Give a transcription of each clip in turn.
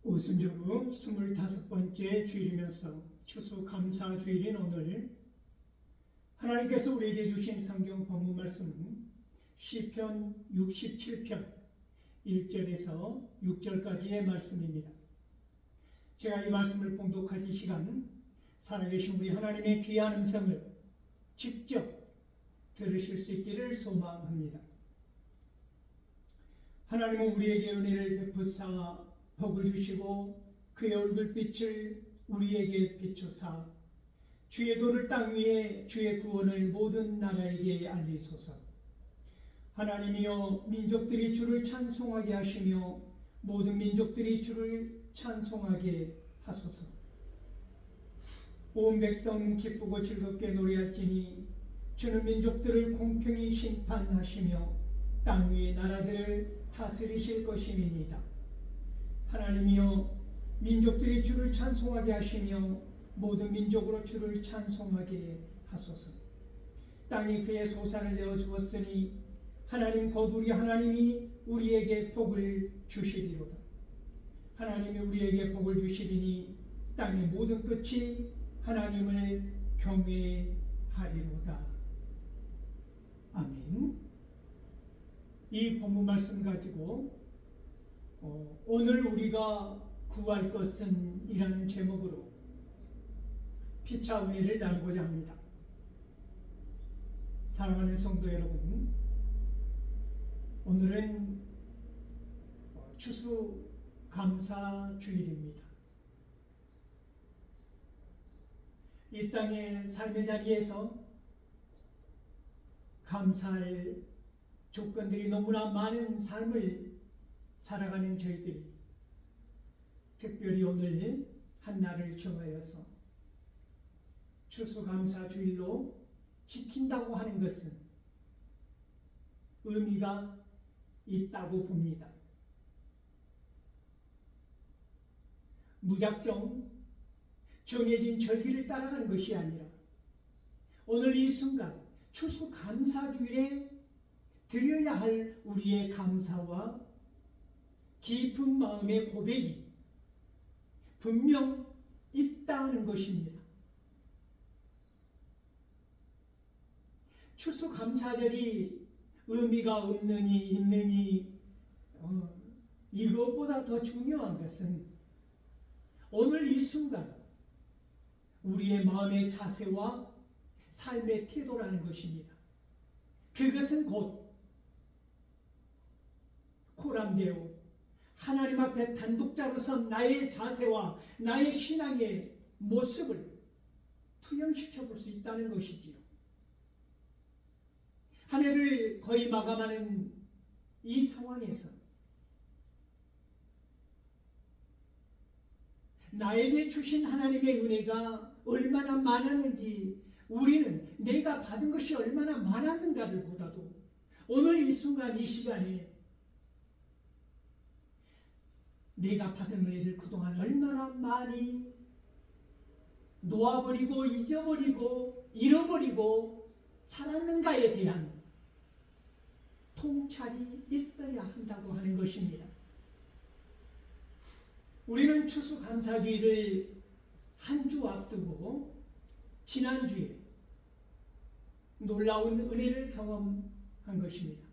오순절 25번째 주일이면서 추수감사주일인 오늘 하나님께서 우리에게 주신 성경 본문 말씀은 시편 67편 1절에서 6절까지의 말씀입니다. 제가 이 말씀을 봉독할 이 시간 살아계신 우리 하나님의 귀한 음성을 직접 들으실 수 있기를 소망합니다. 하나님은 우리에게 은혜를 베푸사 복을 주시고 그의 얼굴빛을 우리에게 비추사 주의 도를 땅 위에 주의 구원을 모든 나라에게 알리소서. 하나님이여 민족들이 주를 찬송하게 하시며 모든 민족들이 주를 찬송하게 하소서. 온 백성 기쁘고 즐겁게 노래할지니 주는 민족들을 공평히 심판하시며 땅 위의 나라들을 다스리실 것임이니이다. 하나님이여 민족들이 주를 찬송하게 하시며 모든 민족으로 주를 찬송하게 하소서. 땅이 그의 소산을 내어 주었으니 하나님 곧 우리 하나님이 우리에게 복을 주시리로다. 하나님이 우리에게 복을 주시리니 땅의 모든 끝이 하나님을 경외하리로다. 아멘. 이 본문 말씀 가지고 오늘 우리가 구할 것은 이라는 제목으로 피차 은혜를 나누고자 합니다. 사랑하는 성도 여러분, 오늘은 추수감사주일입니다. 이 땅의 삶의 자리에서 감사할 조건들이 너무나 많은 삶을 살아가는 저희들이 특별히 오늘 한날을 정하여서 추수감사주일로 지킨다고 하는 것은 의미가 있다고 봅니다. 무작정 정해진 절기를 따라가는 것이 아니라 오늘 이 순간 추수감사주일에 드려야 할 우리의 감사와 깊은 마음의 고백이 분명 있다는 것입니다. 추수감사절이 의미가 없느니 있느니 이것보다 더 중요한 것은 오늘 이 순간 우리의 마음의 자세와 삶의 태도라는 것입니다. 그것은 곧 코람데오 하나님 앞에 단독자로서 나의 자세와 나의 신앙의 모습을 투영시켜 볼 수 있다는 것이지요. 한 해를 거의 마감하는 이 상황에서 나에게 주신 하나님의 은혜가 얼마나 많았는지, 우리는 내가 받은 것이 얼마나 많았는가를 보다도 오늘 이 순간 이 시간에 내가 받은 은혜를 그동안 얼마나 많이 놓아버리고 잊어버리고 잃어버리고 살았는가에 대한 통찰이 있어야 한다고 하는 것입니다. 우리는 추수감사기를 한 주 앞두고 지난주에 놀라운 은혜를 경험한 것입니다.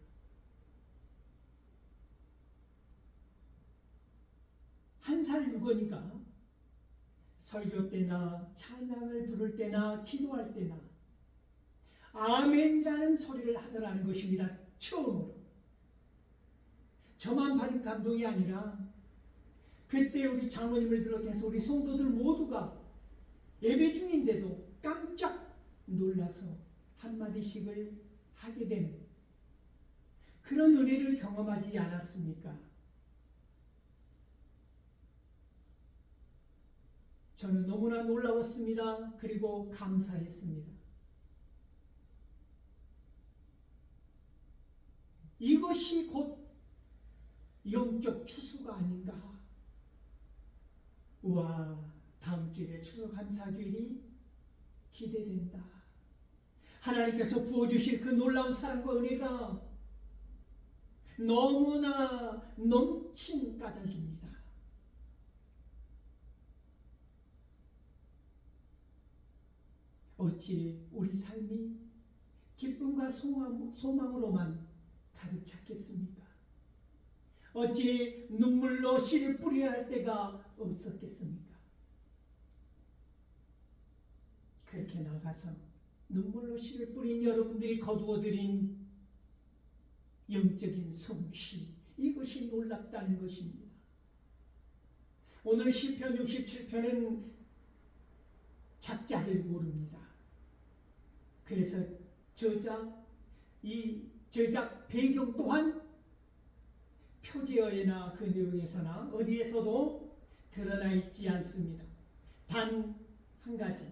한 살 유건이가 설교 때나 찬양을 부를 때나 기도할 때나 아멘이라는 소리를 하더라는 것입니다. 처음으로. 저만 받은 감동이 아니라 그때 우리 장로님을 비롯해서 우리 성도들 모두가 예배 중인데도 깜짝 놀라서 한마디씩을 하게 되는 그런 은혜를 경험하지 않았습니까? 저는 너무나 놀라웠습니다. 그리고 감사했습니다. 이것이 곧 영적 추수가 아닌가. 우와, 다음 주에 추수감사주일이 기대된다. 하나님께서 부어주실 그 놀라운 사랑과 은혜가 너무나 넘친 까닭입니다. 어찌 우리 삶이 기쁨과 소망으로만 가득 찼겠습니까? 어찌 눈물로 씨를 뿌려야 할 때가 없었겠습니까? 그렇게 나가서 눈물로 씨를 뿌린 여러분들이 거두어들인 영적인 성취, 이것이 놀랍다는 것입니다. 오늘 시편 67편은 작자를 모릅니다. 그래서 이 저작 배경 또한 표제어에나 그 내용에서나 어디에서도 드러나 있지 않습니다. 단 한 가지,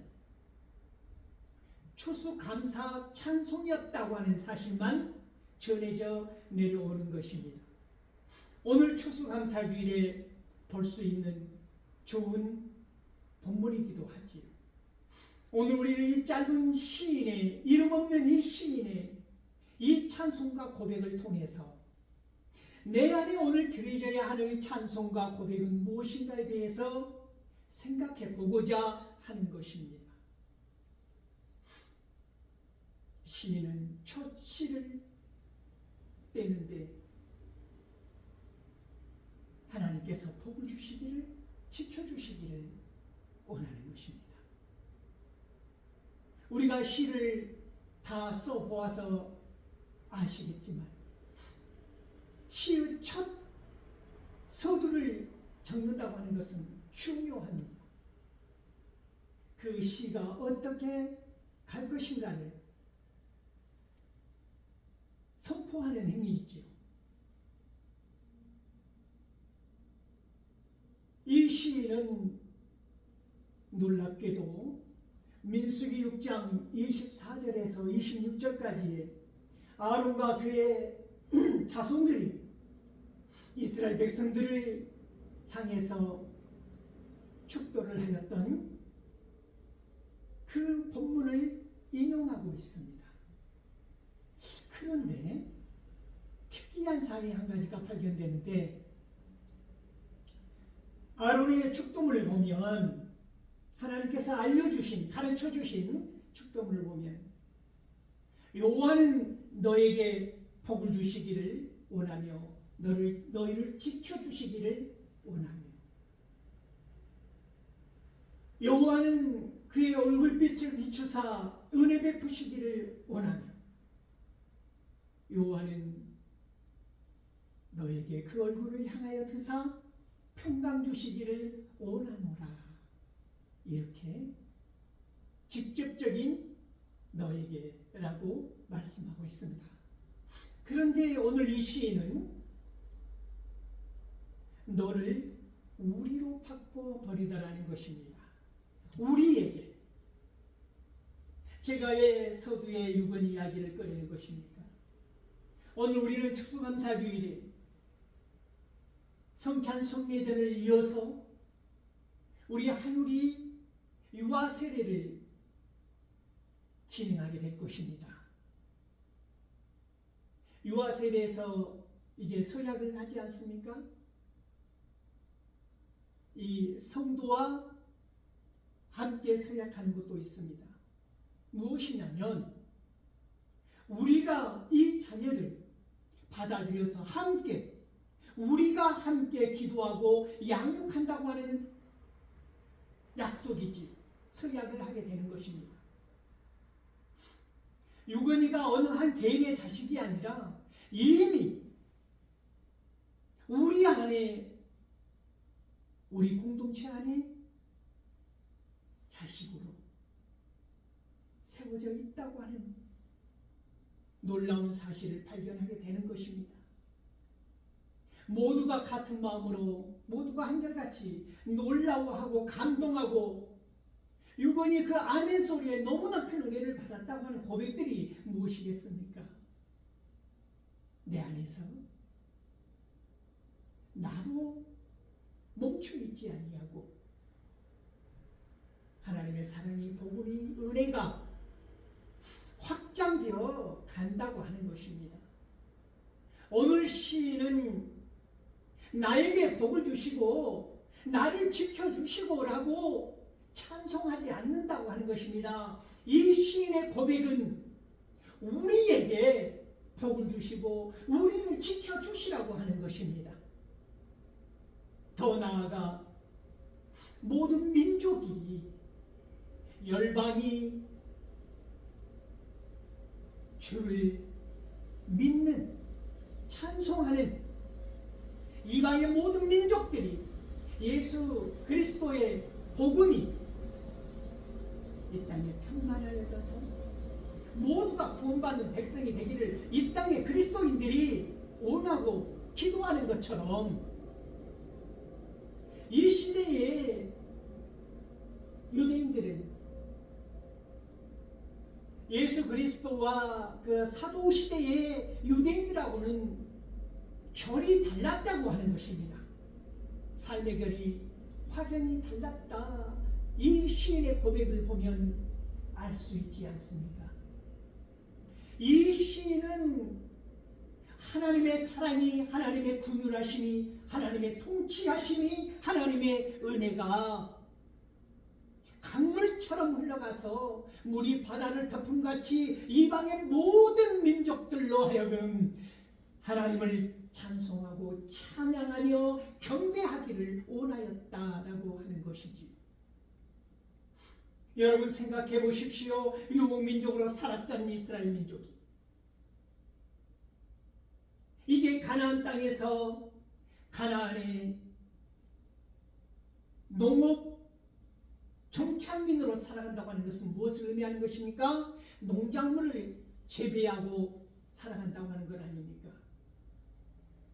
추수감사 찬송이었다고 하는 사실만 전해져 내려오는 것입니다. 오늘 추수감사주일에 볼 수 있는 좋은 본문이기도 하지요. 오늘 우리는 이 짧은 시인의, 이름 없는 이 시인의 이 찬송과 고백을 통해서 내 안에 오늘 드려져야 하는 찬송과 고백은 무엇인가에 대해서 생각해 보고자 하는 것입니다. 시인은 첫 시를 떼는데 하나님께서 복을 주시기를, 지켜주시기를 원하는 것입니다. 우리가 시를 다 써보아서 아시겠지만 시의 첫 서두를 적는다고 하는 것은 중요합니다. 그 시가 어떻게 갈 것인가를 선포하는 행위이지요. 이 시인은 놀랍게도 민수기 6장 24절에서 26절까지의 아론과 그의 자손들이 이스라엘 백성들을 향해서 축도를 하였던 그 본문을 인용하고 있습니다. 그런데 특이한 사항이 한 가지가 발견되는데, 아론의 축도문을 보면, 하나님께서 알려주신, 가르쳐주신 축도문을 보면, 여호와는 너에게 복을 주시기를 원하며 너희를 지켜주시기를 원하며, 여호와는 그의 얼굴빛을 비추사 은혜 베푸시기를 원하며, 여호와는 너에게 그 얼굴을 향하여 드사 평강 주시기를 원하노라. 이렇게 직접적인 너에게라고 말씀하고 있습니다. 그런데 오늘 이 시인은 너를 우리로 바꿔버리다라는 것입니다. 우리에게. 제가 왜 서두에 유건 이야기를 꺼내는 것입니까? 오늘 우리는 추수감사주일에 성찬송례전을 이어서 우리 한우리 유아 세례를 진행하게 될 것입니다. 유아 세례에서 이제 서약을 하지 않습니까? 이 성도와 함께 서약하는 것도 있습니다. 무엇이냐면 우리가 이 자녀를 받아들여서 함께, 우리가 함께 기도하고 양육한다고 하는 약속이지, 서약을 하게 되는 것입니다. 유건이가 어느 한 개인의 자식이 아니라 이미 우리 안에, 우리 공동체 안에 자식으로 세워져 있다고 하는 놀라운 사실을 발견하게 되는 것입니다. 모두가 같은 마음으로, 모두가 한결같이 놀라워하고 감동하고, 유건이 그 아멘 소리에 너무나 큰 은혜를 받았다고 하는 고백들이 무엇이겠습니까? 내 안에서 나로 멈춰있지 아니하고 하나님의 사랑이, 복음이, 은혜가 확장되어 간다고 하는 것입니다. 오늘 시인은 나에게 복을 주시고 나를 지켜주시고 라고 찬송하지 않는다고 하는 것입니다. 이 시인의 고백은 우리에게 복을 주시고 우리를 지켜주시라고 하는 것입니다. 더 나아가 모든 민족이, 열방이 주를 믿는, 찬송하는 이방의 모든 민족들이 예수 그리스도의 복음이 이 땅에 평만하여져서 모두가 구원받는 백성이 되기를 이 땅의 그리스도인들이 원하고 기도하는 것처럼 이 시대에 유대인들은 예수 그리스도와 그 사도 시대의 유대인들하고는 결이 달랐다고 하는 것입니다. 삶의 결이 확연히 달랐다. 이 시인의 고백을 보면 알 수 있지 않습니까? 이 시인은 하나님의 사랑이, 하나님의 긍휼하심이, 하나님의 통치하심이, 하나님의 은혜가 강물처럼 흘러가서 물이 바다를 덮음같이 이방의 모든 민족들로 하여금 하나님을 찬송하고 찬양하며 경배하기를 원하였다라고 하는 것이지. 여러분 생각해 보십시오. 유목민족으로 살았던 이스라엘 민족이 이제 가나안 땅에서 가나안의 농업 종착민으로 살아간다고 하는 것은 무엇을 의미하는 것입니까? 농작물을 재배하고 살아간다고 하는 것 아닙니까?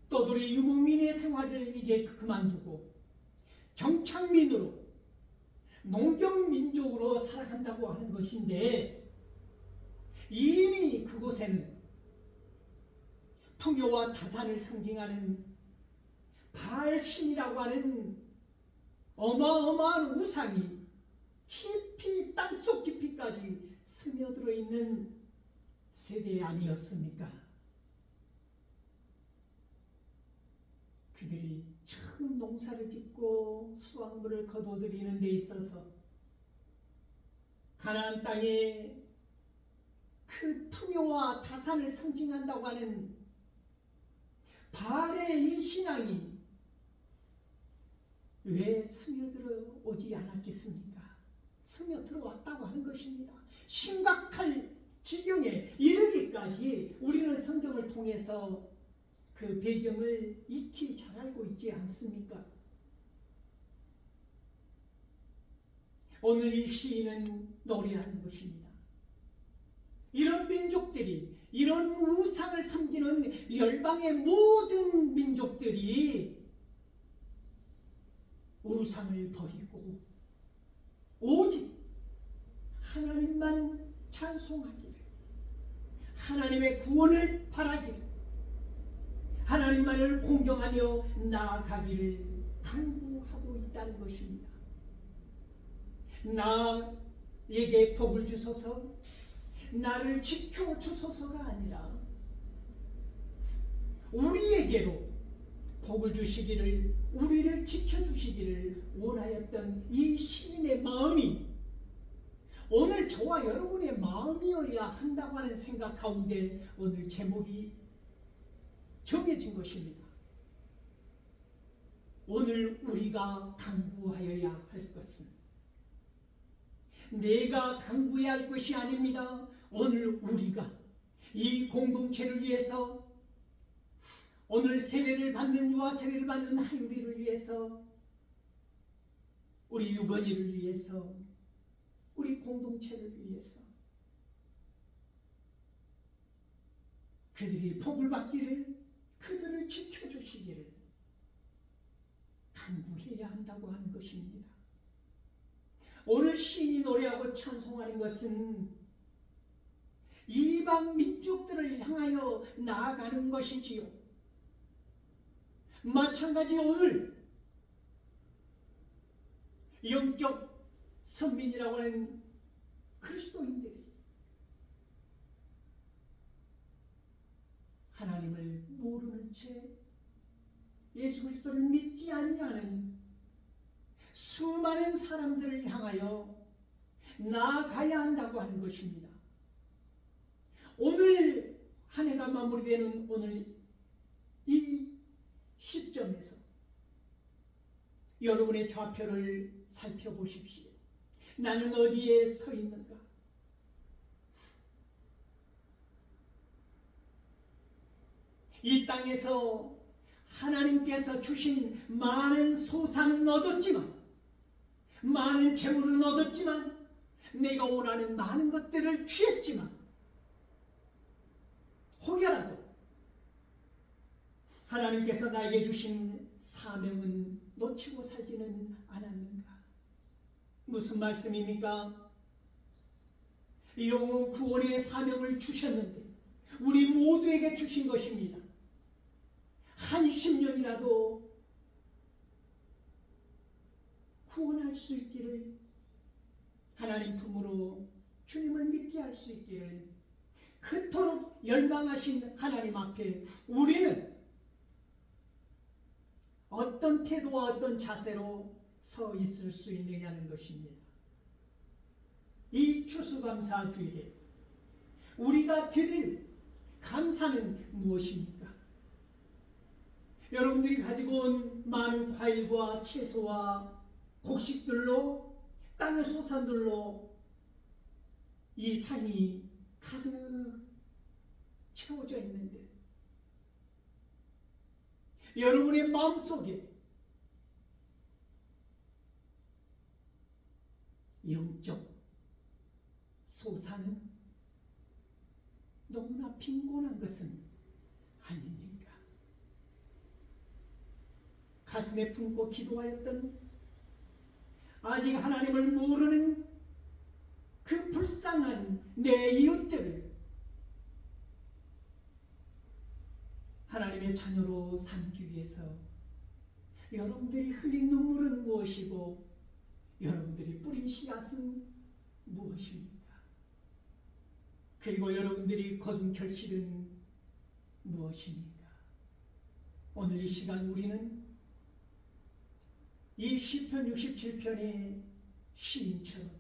떠돌이 유목민의 생활을 이제 그만두고 정착민으로 농경민족으로 살아간다고 하는 것인데, 이미 그곳에는 풍요와 다산을 상징하는 바알신이라고 하는 어마어마한 우상이 깊이 땅속 깊이까지 스며들어 있는 세대 아니었습니까? 그들이 처음 농사를 짓고 수확물을 거둬들이는 데 있어서 가나안 땅에 그 풍요와 다산을 상징한다고 하는 바알의 이 신앙이 왜 스며들어 오지 않았겠습니까? 스며들어 왔다고 하는 것입니다. 심각할 지경에 이르기까지 우리는 성경을 통해서 그 배경을 익히 잘 알고 있지 않습니까? 오늘 이 시인은 노래하는 것입니다. 이런 민족들이, 이런 우상을 섬기는 열방의 모든 민족들이 우상을 버리고 오직 하나님만 찬송하기를, 하나님의 구원을 바라기를, 하나님만을 공경하며 나아가기를 간구하고 있다는 것입니다. 나에게 복을 주소서, 나를 지켜주소서가 아니라 우리에게로 복을 주시기를, 우리를 지켜주시기를 원하였던 이 시인의 마음이 오늘 저와 여러분의 마음이어야 한다고 하는 생각 가운데 오늘 제목이 정해진 것입니다. 오늘 우리가 간구하여야 할 것은 내가 간구해야 할 것이 아닙니다. 오늘 우리가 이 공동체를 위해서, 오늘 세례를 받는 유아 세례를 받는 하유리를 위해서, 우리 유건이를 위해서, 우리 공동체를 위해서 그들이 복을 받기를, 그들을 지켜주시기를 간구해야 한다고 하는 것입니다. 오늘 시인이 노래하고 찬송하는 것은 이방 민족들을 향하여 나아가는 것이지요. 마찬가지 오늘 영적 선민이라고 하는 그리스도인들이 하나님을 모르는 채 예수 그리스도를 믿지 아니하는 수많은 수많은 사람들을 향하여 나아가야 한다고 하는 것입니다. 오늘 한 해가 마무리되는 오늘 이 시점에서 여러분의 좌표를 살펴보십시오. 나는 어디에 서 있는가? 이 땅에서 하나님께서 주신 많은 소산은 얻었지만, 많은 재물은 얻었지만, 내가 원하는 많은 것들을 취했지만, 혹여라도 하나님께서 나에게 주신 사명은 놓치고 살지는 않았는가? 무슨 말씀입니까? 영혼 구원의 사명을 주셨는데 우리 모두에게 주신 것입니다. 한 심령이라도 구원할 수 있기를, 하나님 품으로 주님을 믿게 할 수 있기를 그토록 열망하신 하나님 앞에 우리는 어떤 태도와 어떤 자세로 서 있을 수 있느냐는 것입니다. 이 추수감사 주일에 우리가 드릴 감사는 무엇입니까? 여러분들이 가지고 온 많은 과일과 채소와 곡식들로, 땅의 소산들로 이 산이 가득 채워져 있는데, 여러분의 마음속에 영적 소산은 너무나 빈곤한 것은 아닙니까? 가슴에 품고 기도하였던, 아직 하나님을 모르는 그 불쌍한 내 이웃들을 하나님의 자녀로 삼기 위해서 여러분들이 흘린 눈물은 무엇이고 여러분들이 뿌린 씨앗은 무엇입니까? 그리고 여러분들이 거둔 결실은 무엇입니까? 오늘 이 시간 우리는 이 시편 67편의 시인처럼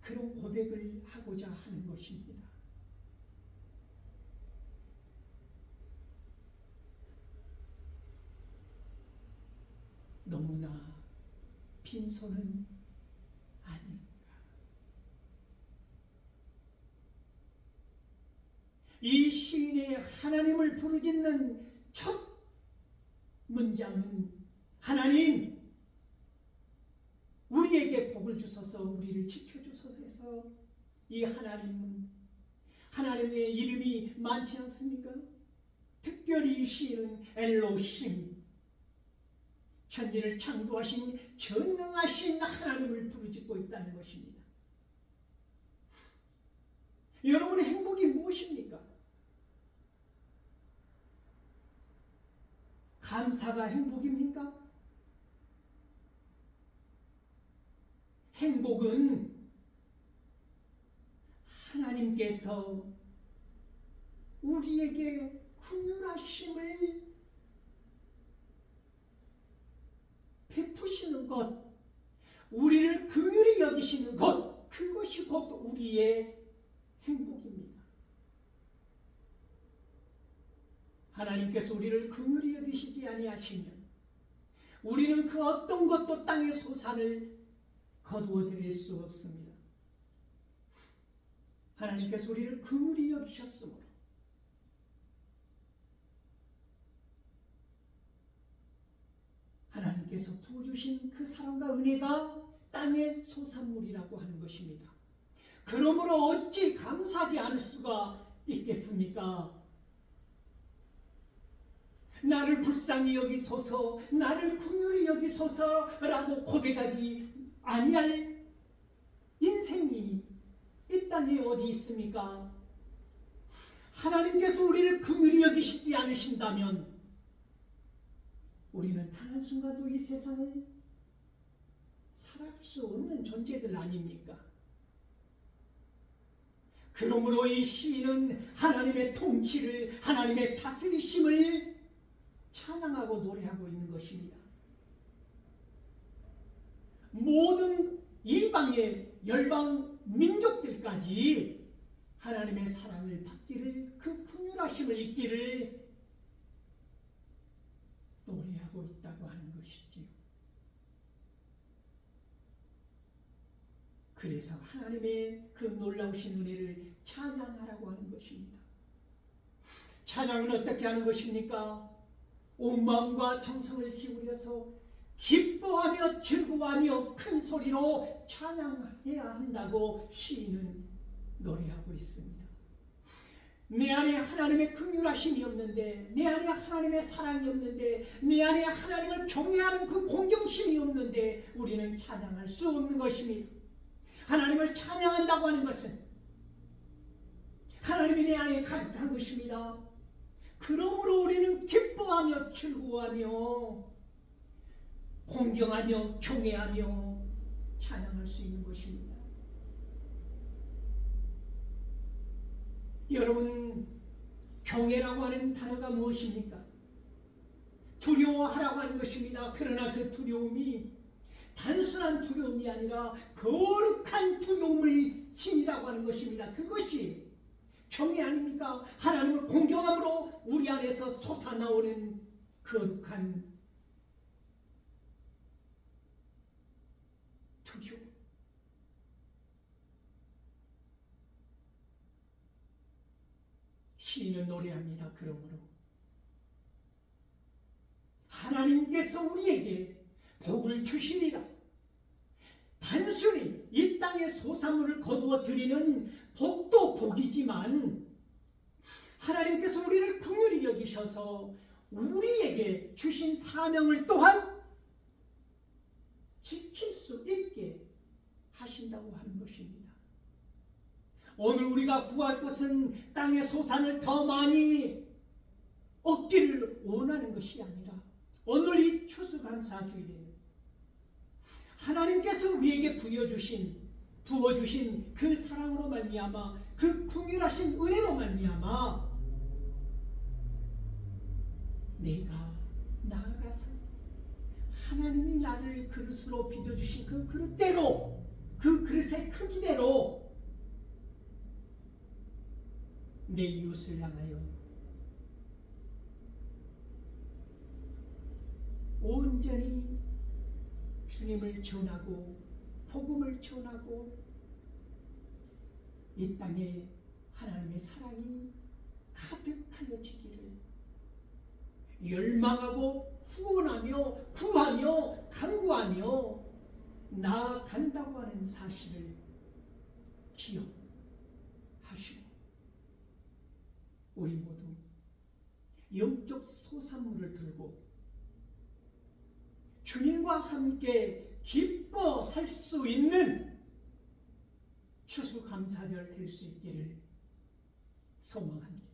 그런 고백을 하고자 하는 것입니다. 너무나 빈손은 아닌가. 이 시인의 하나님을 부르짖는 첫 문장은, 하나님 우리에게 복을 주소서, 우리를 지켜주소서 해서, 이 하나님은, 하나님의 이름이 많지 않습니까? 특별히 이 시인은 엘로힘, 천지를 창조하신 전능하신 하나님을 부르짖고 있다는 것입니다. 여러분의 행복이 무엇입니까? 감사가 행복입니까? 행복은 하나님께서 우리에게 긍휼하심을 베푸시는 것, 우리를 긍휼히 여기시는 것, 그것이 곧 우리의 행복입니다. 하나님께서 우리를 긍휼히 여기시지 아니하시면 우리는 그 어떤 것도 땅의 소산을 거두어 드릴 수 없습니다. 하나님께서 우리를 긍휼히 여기셨으므로 하나님께서 부어주신 그 사랑과 은혜가 땅의 소산물이라고 하는 것입니다. 그러므로 어찌 감사하지 않을 수가 있겠습니까? 나를 불쌍히 여기소서, 나를 긍휼히 여기소서라고 고백하지 아니할 인생이 이 땅에 어디 있습니까? 하나님께서 우리를 긍휼히 여기시지 않으신다면 우리는 단 한순간도 이 세상을 살아갈 수 없는 존재들 아닙니까? 그러므로 이 시인은 하나님의 통치를, 하나님의 다스리심을 찬양하고 노래하고 있는 것입니다. 모든 이방의 열방 민족들까지 하나님의 사랑을 받기를, 그 긍휼하심을 잊기를 노래하고 있다고 하는 것이지요. 그래서 하나님의 그 놀라우신 은혜를 찬양하라고 하는 것입니다. 찬양은 어떻게 하는 것입니까? 온 마음과 정성을 기울여서 기뻐하며 즐거워하며 큰 소리로 찬양해야 한다고 시인은 노래하고 있습니다. 내 안에 하나님의 긍휼하심이 없는데, 내 안에 하나님의 사랑이 없는데, 내 안에 하나님을 경외하는 그 공경심이 없는데 우리는 찬양할 수 없는 것입니다. 하나님을 찬양한다고 하는 것은 하나님이 내 안에 가득한 것입니다. 그러므로 우리는 기뻐하며 즐거워하며 공경하며 경외하며 찬양할 수 있는 것입니다. 여러분, 경외라고 하는 단어가 무엇입니까? 두려워하라고 하는 것입니다. 그러나 그 두려움이 단순한 두려움이 아니라 거룩한 두려움을 지니라고 하는 것입니다. 그것이 경외 아닙니까? 하나님을 공경함으로 우리 안에서 솟아나오는 거룩한 두려움. 시인은 노래합니다. 그러므로 하나님께서 우리에게 복을 주시리라. 단순히 이 땅의 소산물을 거두어 드리는 복도 복이지만 하나님께서 우리를 긍휼히 여기셔서 우리에게 주신 사명을 또한 지킬 수 있게 하신다고 하는 것입니다. 오늘 우리가 구할 것은 땅의 소산을 더 많이 얻기를 원하는 것이 아니라 오늘 이 추수감사주일에는 하나님께서 우리에게 부어주신 그 사랑으로 말미암아, 그 긍휼하신 은혜로 말미암아 내가 나아가서 하나님이 나를 그릇으로 빚어주신 그 그릇대로, 그 그릇의 크기대로 내 이웃을 향하여 온전히 주님을 전하고 복음을 전하고 이 땅에 하나님의 사랑이 가득하여지기를 열망하고 구하며 간구하며 나아간다고 하는 사실을 기억하시고 우리 모두 영적 소산물을 들고 주님과 함께 기뻐할 수 있는 추수감사절 될 수 있기를 소망합니다.